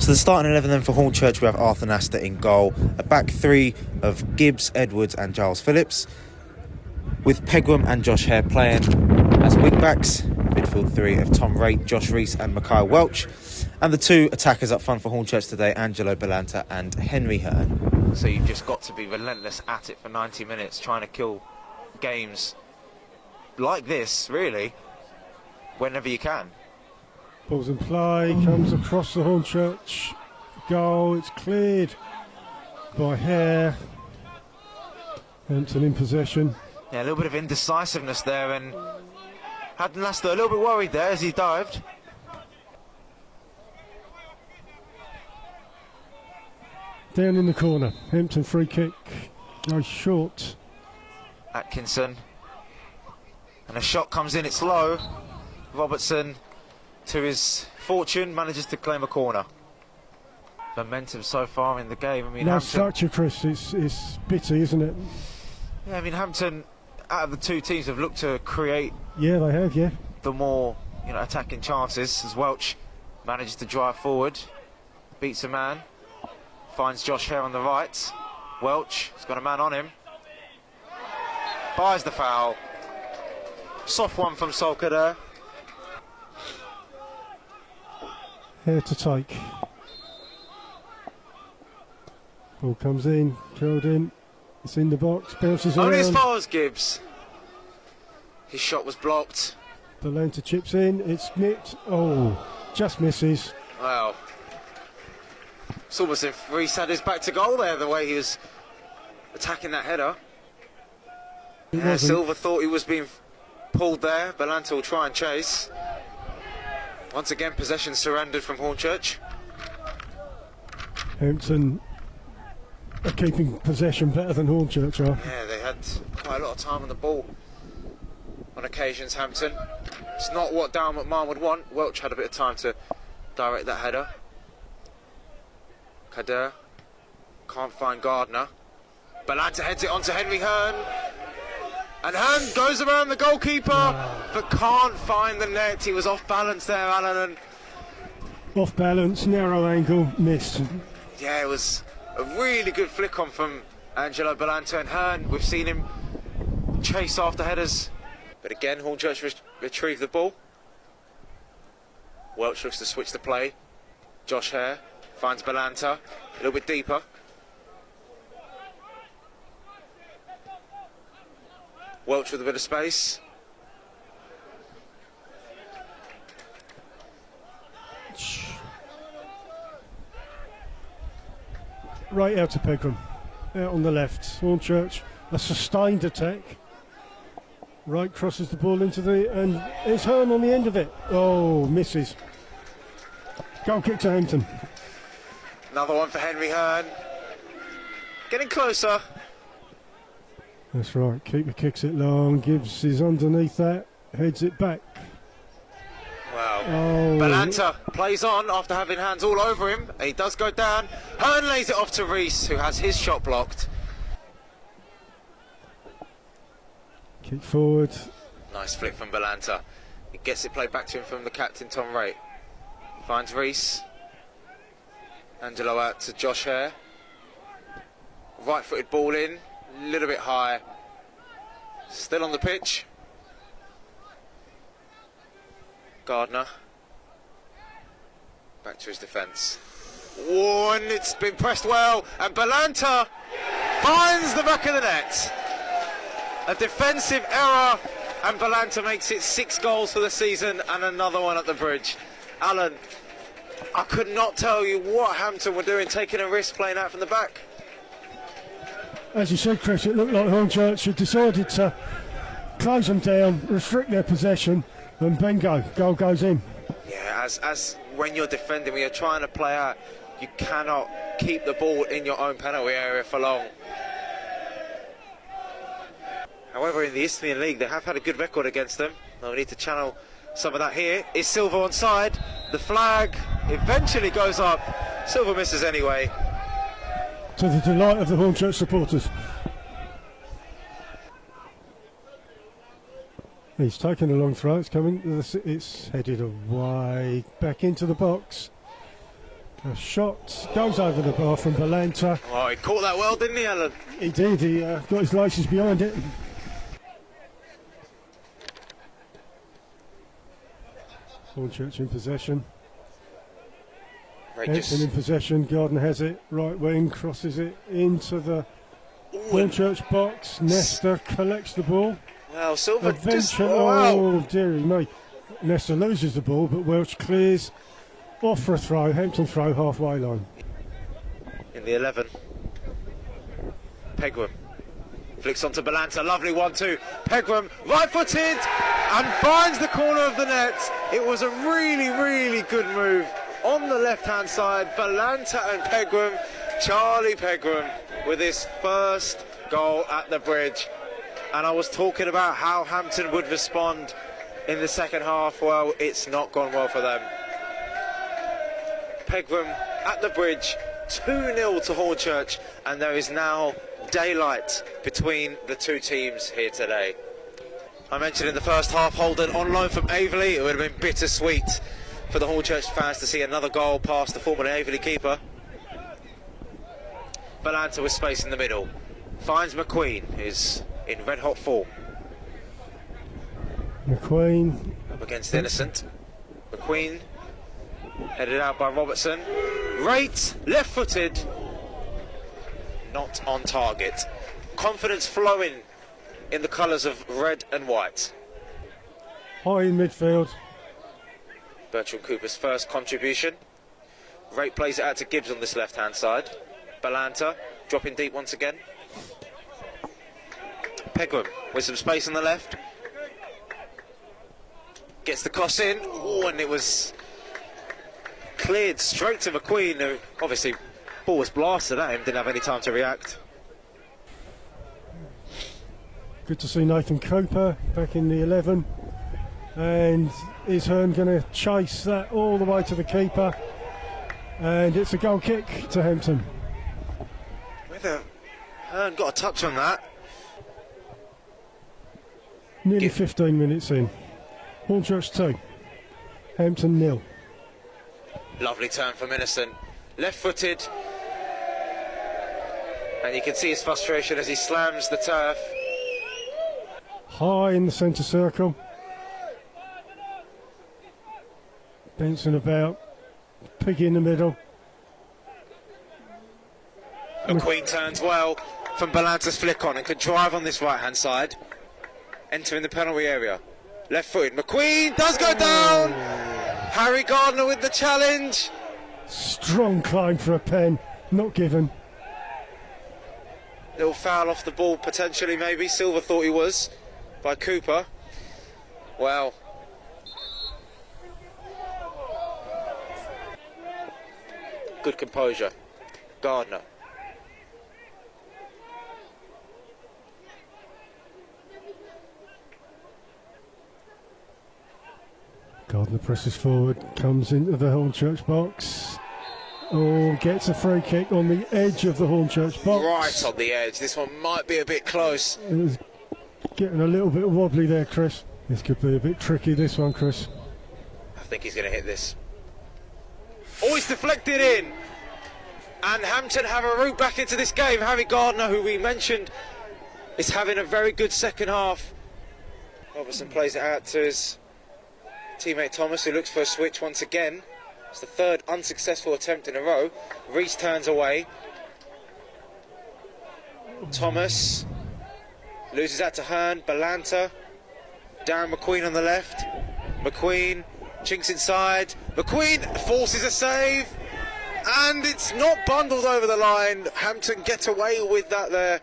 So the starting 11 then for Hornchurch, we have Arthur Nasta in goal, a back three of Gibbs, Edwards and Giles Phillips, with Pegrum and Josh Hare playing as wing-backs, midfield three of Tom Raitt, Josh Rees and Micaiah Welch, and the two attackers up front for Hornchurch today, Angelo, Balanta and Henry Hearn. So you've just got to be relentless at it for 90 minutes, trying to kill games like this, really, whenever you can. Balls in play, comes across the Hornchurch goal, it's cleared by Hare. Hampton in possession. Yeah, a little bit of indecisiveness there, and Hampton Leicester a little bit worried there as he dived. Down in the corner, Hampton free kick, goes short. Atkinson, and a shot comes in, it's low. Robertson, to his fortune, manages to claim a corner. Momentum so far in the game. I mean, no Hampton, structure, Chris. It's bitty, isn't it? Yeah, I mean, Hampton, out of the two teams, have looked to create. Yeah, they have. Yeah. The more, attacking chances, as Welch manages to drive forward, beats a man, finds Josh Hare on the right. Welch has got a man on him, buys the foul. Soft one from Solka there. Hare to take. Ball comes in, curled in. It's in the box, bounces Only around. as far as Gibbs. His shot was blocked. Balanta chips in, it's nipped. Oh, just misses. Wow. It's almost as if Rees had his back to goal there, the way he was attacking that header. Yeah, Silva thought he was being pulled there. Balanta will try and chase. Once again, possession surrendered from Hornchurch. Hampton are keeping possession better than Hornchurch are. Yeah, they had quite a lot of time on the ball on occasions, Hampton. It's not what Daryl McMahon would want. Welch had a bit of time to direct that header. Kader can't find Gardner. Balanta heads it onto Henry Hearn. And Hearn goes around the goalkeeper, but can't find the net. He was off balance there, Alan. Off balance, narrow angle, missed. Yeah, it was a really good flick on from Angelo, Balanta and Hearn. We've seen him chase after headers. But again, Hornchurch retrieve the ball. Welch looks to switch the play. Josh Hare finds Balanta, a little bit deeper. Welch with a bit of space. Right out to Pegrum, out on the left. Hornchurch, a sustained attack. Right crosses the ball into and it's Hearn on the end of it. Oh, misses. Goal kick to Hampton. Another one for Henry Hearn. Getting closer. That's right, keeper kicks it long, Gibbs is underneath that, heads it back. Wow. Oh. Balanta plays on after having hands all over him. He does go down. Hearn lays it off to Rees, who has his shot blocked. Kick forward. Nice flick from Balanta. He gets it played back to him from the captain, Tom Raitt. Finds Rees. Angelo out to Josh Hare. Right-footed ball in. A little bit high. Still on the pitch. Gardner. Back to his defence. Oh, and it's been pressed well. And Balanta finds the back of the net. A defensive error. And Balanta makes it 6 goals for the season and another one at the bridge. Alan, I could not tell you what Hampton were doing, taking a risk playing out from the back. As you said, Chris, it looked like Hornchurch had decided to close them down, restrict their possession, and bingo, goal goes in. Yeah, as when you're defending, when you're trying to play out, you cannot keep the ball in your own penalty area for long. However, in the Isthmian League, they have had a good record against them. Now we need to channel some of that here. Is Silva onside? The flag eventually goes up. Silva misses anyway. To the delight of the Hornchurch supporters. He's taken a long throw, it's coming, it's headed away, back into the box. A shot goes over the bar from Balanta. Oh, he caught that well, didn't he, Alan? He did, he got his laces behind it. Hornchurch in possession. Hampton in possession, Gardner has it, right wing, crosses it into the Hornchurch box. Nesta collects the ball. Well, Silver just... Oh, dearie me. Nesta loses the ball, but Welch clears off for a throw. Hampton throw halfway line. In the 11. Pegrum flicks onto Balanta, lovely 1-2. Pegrum right-footed and finds the corner of the net. It was a really, really good move on the left-hand side. Balanta and Pegrum, Charlie Pegrum with his first goal at the Bridge. And I was talking about how Hampton would respond in the second half. Well, it's not gone well for them. Pegrum at the Bridge, 2-0 to Hornchurch, and there is now daylight between the two teams here today. I mentioned in the first half, Holden on loan from Averley. It would have been bittersweet for the Hornchurch fans to see another goal past the former Averley keeper. Balanta with space in the middle, finds McQueen, who's in red hot form. McQueen up against Innocent. McQueen headed out by Robertson. Rate left-footed, not on target. Confidence flowing in the colours of red and white. High in midfield. Bertram Cooper's first contribution. Rate plays it out to Gibbs on this left-hand side. Balanta dropping deep once again. Pegrum with some space on the left. Gets the cross in. Oh, and it was cleared straight to McQueen, who obviously ball was blasted at him, didn't have any time to react. Good to see Nathan Cooper back in the 11. And is Hearn going to chase that all the way to the keeper? And it's a goal kick to Hampton. Whether Hearn got a touch on that. Nearly 15 minutes in. Hornchurch 2, Hampton 0. Lovely turn from Innocent, left-footed, and you can see his frustration as he slams the turf. High in the centre circle. Bouncing about, Piggy in the middle. McQueen turns well from Balanta's flick on and can drive on this right-hand side, entering the penalty area. Left-footed, McQueen does go down! Harry Gardner with the challenge. Strong climb for a pen, not given. Little foul off the ball, potentially, maybe. Silver thought he was, by Cooper. Well. Good composure. Gardner. Gardner presses forward, comes into the Hornchurch box. Oh, gets a free kick on the edge of the Hornchurch box. Right on the edge. This one might be a bit close. It was getting a little bit wobbly there, Chris. This could be a bit tricky, this one, Chris. I think he's going to hit this. Oh, it's deflected in. And Hampton have a route back into this game. Harry Gardner, who we mentioned, is having a very good second half. Robertson plays it out to his teammate Thomas, who looks for a switch once again. It's the third unsuccessful attempt in a row. Reese turns away. Thomas loses out to Hearn. Balanta. Darren McQueen on the left. McQueen chinks inside. McQueen forces a save. And it's not bundled over the line. Hampton get away with that there.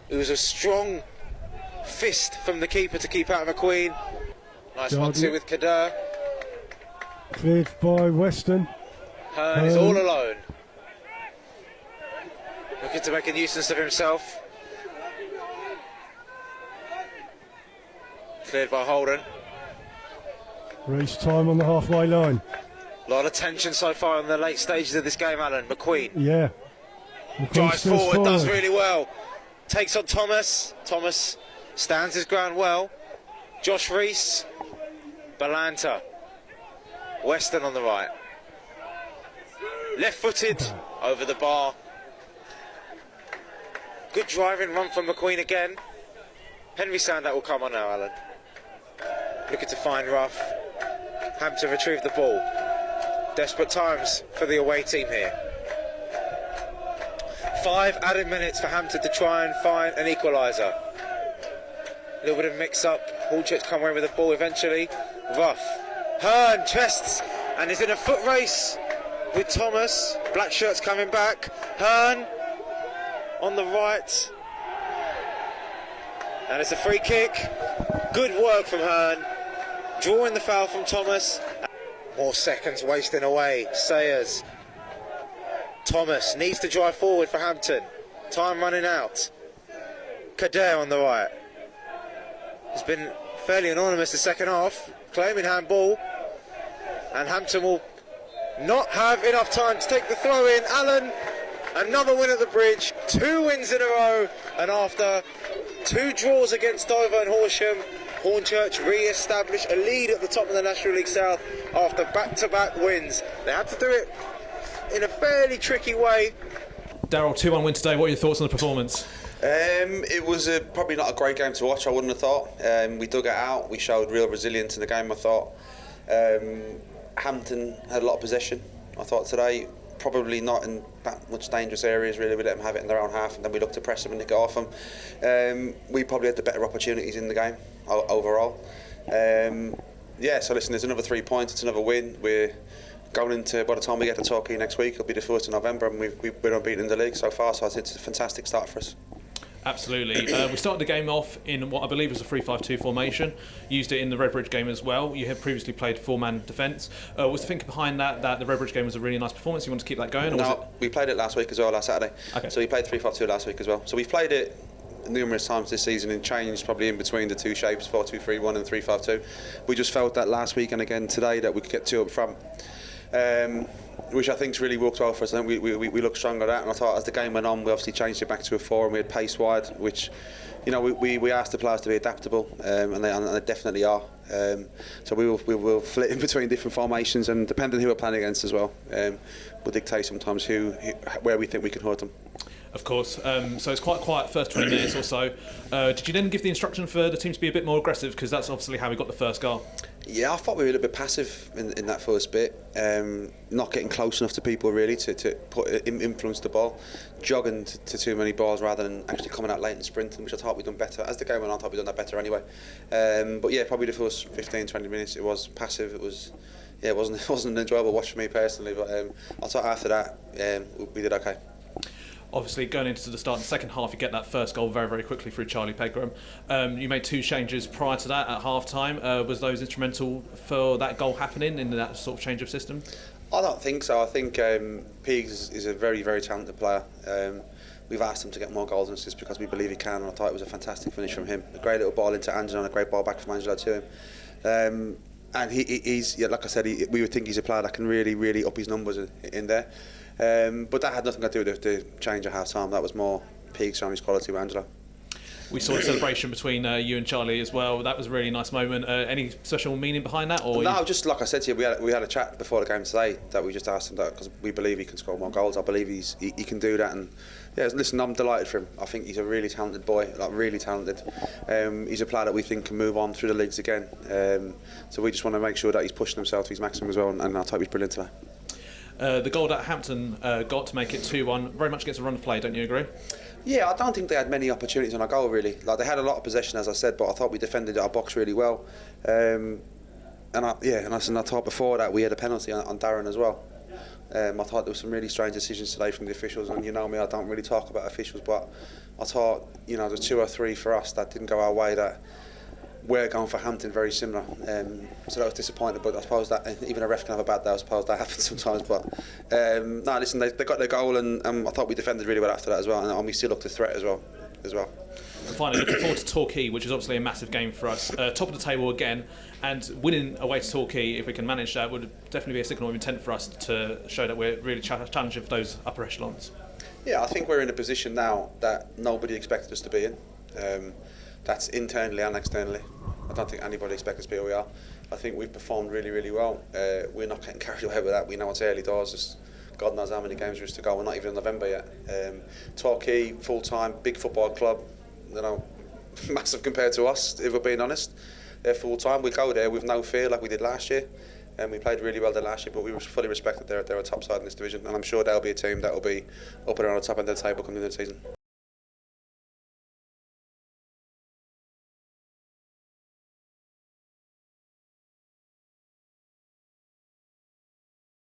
It was a strong fist from the keeper to keep out McQueen. Nice 1-2 with Kader. Cleared by Weston. Hearn is all alone. Looking to make a nuisance of himself. Cleared by Holden. Reese time on the halfway line. A lot of tension so far in the late stages of this game, Alan. McQueen. Yeah. Drives forward, does really well. Takes on Thomas. Thomas stands his ground well. Josh Reese. Balanta. Weston on the right. Left-footed over the bar. Good driving run from McQueen again. Henry Sandat will come on now, Alan. Looking to find Rough. Hampton retrieve the ball. Desperate times for the away team here. 5 added minutes for Hampton to try and find an equaliser. A little bit of mix-up. Hornchurch come away with the ball eventually. Rough. Hearn chests and is in a foot race with Thomas. Black shirts coming back. Hearn on the right. And it's a free kick. Good work from Hearn. Drawing the foul from Thomas. More seconds wasting away. Sayers. Thomas needs to drive forward for Hampton. Time running out. Kader on the right. He's been fairly anonymous the second half. Claiming handball. And Hampton will not have enough time to take the throw in. Allen, another win at the bridge. 2 wins in a row. And after 2 draws against Dover and Horsham, Hornchurch re-established a lead at the top of the National League South after back-to-back wins. They had to do it in a fairly tricky way. Daryl, 2-1 win today. What are your thoughts on the performance? It was probably not a great game to watch, I wouldn't have thought. We dug it out. We showed real resilience in the game, I thought. Hampton had a lot of possession, I thought, today. Probably not in that much dangerous areas, really. We let them have it in their own half, and then we looked to press them and nick it off them. We probably had the better opportunities in the game overall. So listen, there's another 3 points. It's another win. We're going into, by the time we get to Torquay next week, it'll be the 1st of November, and we're unbeaten in the league so far, so I think it's a fantastic start for us. Absolutely. We started the game off in what I believe was a 3-5-2 formation. Used it in the Redbridge game as well. You had previously played 4-man defence. Was the thinking behind that the Redbridge game was a really nice performance? You want to keep that going? Or No, we played it last week as well, last Saturday. Okay. So we played 3-5-2 last week as well. So we've played it numerous times this season and changed probably in between the 2 shapes, 4-2-3-1 and 3-5-2. We just felt that last week and again today that we could get 2 up front. Which I think's really worked well for us. I think we looked strong at that, and I thought as the game went on, we obviously changed it back to a 4, and we had pace wide, which, you know, we asked the players to be adaptable, and they definitely are. So we will flit in between different formations, and depending on who we're playing against as well, will dictate sometimes where we think we can hurt them. Of course. So it's quite quiet first 20 minutes or so. Did you then give the instruction for the team to be a bit more aggressive? Because that's obviously how we got the first goal. Yeah, I thought we were a little bit passive in that first bit, not getting close enough to people really to influence the ball, jogging to too many balls rather than actually coming out late and sprinting, which I thought we'd done better. As the game went on, I thought we'd done that better anyway. But yeah, probably the first 15-20 minutes it was passive. It wasn't an enjoyable watch for me personally, but I thought after that we did okay. Obviously, going into the start of the second half, you get that first goal very, very quickly through Charlie Pegrum. You made 2 changes prior to that at half-time. Was those instrumental for that goal happening in that sort of change of system? I don't think so. I think Pigs is a very, very talented player. We've asked him to get more goals and assists because we believe he can, and I thought it was a fantastic finish from him. A great little ball into Angelo and a great ball back from Angelo to him. And he's, like I said, we would think he's a player that can really, really up his numbers in there. But that had nothing to do with the change at half time. That was more Peaks showing his quality with Angelo. We saw a celebration between you and Charlie as well. That was a really nice moment. Any special meaning behind that? Or no, just like I said to you, we had a chat before the game today that we just asked him that because we believe he can score more goals. I believe he can do that. And yeah, listen, I'm delighted for him. I think he's a really talented boy, like really talented. He's a player that we think can move on through the leagues again. So we just want to make sure that he's pushing himself to his maximum as well. And I thought he's brilliant today. The goal that Hampton got to make it 2-1 very much gets a run of play, don't you agree? Yeah, I don't think they had many opportunities on our goal really. Like they had a lot of possession, as I said, but I thought we defended our box really well. And I thought before that we had a penalty on Darren as well. I thought there were some really strange decisions today from the officials, and you know me, I don't really talk about officials, but I thought there's 2 or 3 for us that didn't go our way that we're going for Hampton very similar. So that was disappointing, but I suppose that even a ref can have a bad day. I suppose that happens sometimes, but no, listen, they got their goal, and I thought we defended really well after that as well, and we still looked a threat as well. And finally, looking forward to Torquay, which is obviously a massive game for us. Top of the table again, and winning away to Torquay, if we can manage that, would definitely be a signal of intent for us to show that we're really challenging for those upper echelons. Yeah, I think we're in a position now that nobody expected us to be in. That's internally and externally. I don't think anybody expected us to be where we are. I think we've performed really, really well. We're not getting carried away with that. We know it's early doors. Just God knows how many games there is to go. We're not even in November yet. Torquay, full-time, big football club, you know, massive compared to us, if we're being honest. They're full-time. We go there with no fear like we did last year. And we played really well there last year, but we fully respect that they're a top side in this division, and I'm sure they'll be a team that will be up and around the top end of the table coming into the season.